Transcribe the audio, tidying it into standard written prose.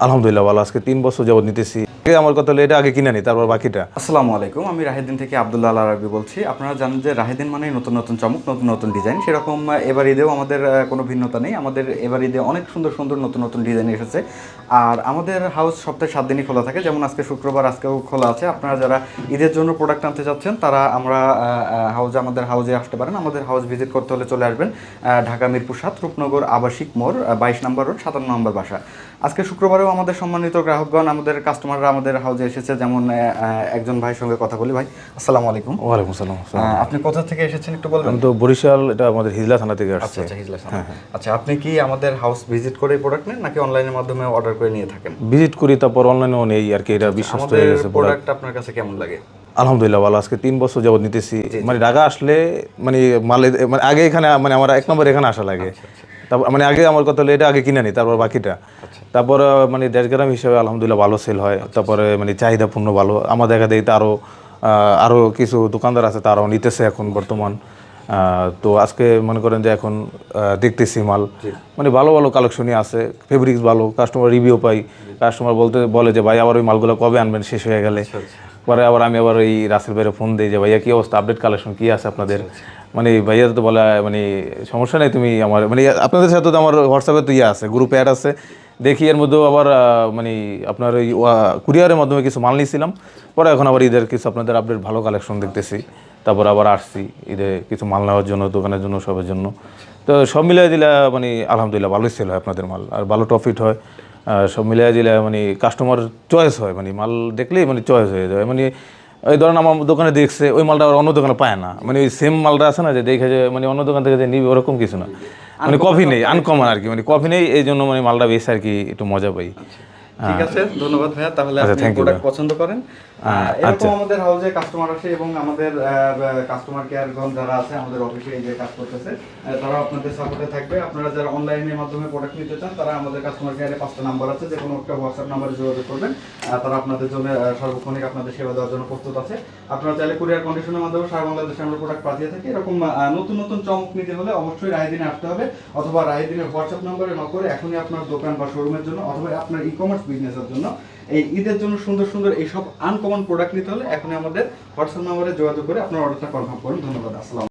আলহামদুলিল্লাহ ভালো। আজকে ৩ বছর যাবত নিতেছি। আমার কথা হলো এটা আগে কিনে নি, তারপর বাকিটা। আসসালামু আলাইকুম, আমি রাহিদিন থেকে আব্দুল্লাহ আল আরবি বলছি। আপনারা জানেন যে রাহিদিন মানে নতুন নতুন চমক, নতুন নতুন ডিজাইন। সেরকম এবার ঈদেও আমাদের কোনো ভিন্নতা নেই। আমাদের এবার ঈদে অনেক সুন্দর সুন্দর নতুন নতুন ডিজাইন এসেছে। আর আমাদের হাউস সপ্তাহে 7 দিনই খোলা থাকে, যেমন আজকে শুক্রবার, আজকেও খোলা আছে। আপনারা যারা ঈদের জন্য প্রোডাক্ট আনতে চাচ্ছেন তারা আমাদের হাউসে আসতে পারেন। আমাদের হাউস ভিজিট করতে হলে চলে আসবেন ঢাকা মিরপুর 7 রূপনগর আবাসিক মোড়, 22 নম্বর রোড, 57 নম্বর বাসা। আজকে শুক্রবারেও আমাদের সম্মানিত গ্রাহকগণ, আমাদের কাস্টমাররা আমাদের হাউসে এসেছে। যেমন একজন ভাইয়ের সঙ্গে কথা বলি। ভাই আসসালামু আলাইকুম। ওয়ালাইকুম আসসালাম। আপনি কোথা থেকে এসেছেন একটু বলবেন? আমি তো বরিশাল, এটা আমাদের হিজলা থানা থেকে আচ্ছা আসছে। আচ্ছা, হিজলা থানা। আচ্ছা, আপনি কি আমাদের হাউস ভিজিট করে প্রোডাক্ট নেন নাকি অনলাইনের মাধ্যমে অর্ডার করে নিয়ে থাকেন? ভিজিট করি, তারপর অনলাইনেও নেই আর কি। এটা বিশ্বস্ত হয়ে গেছে প্রোডাক্ট। আপনার কাছে কেমন লাগে? আলহামদুলিল্লাহ ভালো। আজকে 3 বছর যাবত নিতেছি। মানে ঢাকা আসলে মানে মালে মানে আগে এখানে মানে আমার 1 নম্বর এখানে আসা লাগে। তারপর মানে আগে আমার কথা হলো এটা আগে কিনে নি, তারপর বাকিটা। তারপর মানে দেশগ্রাম হিসেবে আলহামদুলিল্লাহ ভালো সেল হয়। তারপরে মানে চাহিদাপূর্ণ ভালো। আমার দেখা দেখতে আরও কিছু দোকানদার আছে, তারাও নিতেছে এখন বর্তমান। তো আজকে মনে করেন যে এখন দেখতেছি মাল মানে ভালো ভালো কালেকশনই আছে, ফেব্রিক্স ভালো, কাস্টমার রিভিউ পাই। কাস্টমার বলে যে ভাই আবার ওই মালগুলো কবে আনবেন শেষ হয়ে গেলে। পরে আমি আবার ওই রাসেল ভাইয়ের ফোন দিই যে ভাইয়া কী অবস্থা, আপডেট কালেকশন কী আছে আপনাদের। মানে ভাইয়া তো বলে মানে সমস্যা নেই, তুমি আমার মানে আপনাদের সাথে তো আমার হোয়াটসঅ্যাপে তো আছে, গ্রুপ অ্যাড আছে। দেখি এর মধ্যেও আবার মানে আপনার ওই কুরিয়ারের মাধ্যমে কিছু মাল নিয়েছিলাম। পরে এখন আবার ঈদের কিছু আপনাদের আপডেট ভালো কালেকশন দেখতেছি। তারপর আবার আসছি ঈদে কিছু মাল নেওয়ার জন্য, দোকানের জন্য, সবের জন্য। তো সব মিলিয়ে দিলে মানে আলহামদুলিল্লাহ ভালোই সেল হয় আপনাদের মাল, আর ভালো প্রফিট হয়। সব মিলিয়ে দিলে মানে কাস্টমার চয়েস হয়, মানে মাল দেখলেই মানে চয়েস হয়ে যায়। মানে ওই ধরেন আমার দোকানে দেখছে ওই মালটা আর অন্য দোকানে পায় না, মানে ওই সেম মালটা আছে না যে দেখে যে মানে অন্য দোকান থেকে যে নিবি ওরকম কিছু না। মানে কফি নেই, আনকমন আর কি, মানে কফি নেই, এই জন্য মানে মালটা বেশি আর কি একটু মজা পাই। ঠিক আছে, ধন্যবাদ ভাইয়া। তাহলে আপনি প্রোডাক্ট পছন্দ করেন। এরকম আমাদের হাউসে কাস্টমার আসে এবং আমাদের কাস্টমার কেয়ারগণ যারা আছে আমাদের অফিসে এই যে কাজ করতেছে, তারা আপনাদের সাপোর্টে থাকবে। আপনারা যারা অনলাইনের মাধ্যমে প্রোডাক্ট নিতে চান তারা আমাদের কাস্টমার কেয়ারে 5টা নাম্বার আছে, যে কোনো একটা হোয়াটসঅ্যাপ নাম্বারে যোগাযোগ করবেন। তারা আপনাদের জন্য সর্বক্ষণিক আপনাদের সেবা দেওয়ার জন্য প্রস্তুত আছে। আপনারা চাইলে কুরিয়ার কন্ডিশনের মাধ্যমে সারা বাংলাদেশে আমরা প্রোডাক্ট পাঠিয়ে থাকি। এরকম নতুন নতুন চমক নিতে হলে অবশ্যই রাহিদিনে আসতে হবে, অথবা রাহিদিনের হোয়াটসঅ্যাপ নাম্বারে নক করে এখনই আপনার দোকান বা শোরুমের জন্য অথবা আপনার ই-কমার্স বিজনেসের জন্য এই ঈদের জন্য সুন্দর সুন্দর এইসব আনকমন প্রোডাক্ট নিতে হলে এখনই আমাদের হোয়াটসঅ্যাপ নাম্বারে যোগাযোগ করে আপনার অর্ডারটা কনফার্ম করুন। ধন্যবাদ। আসসালাম।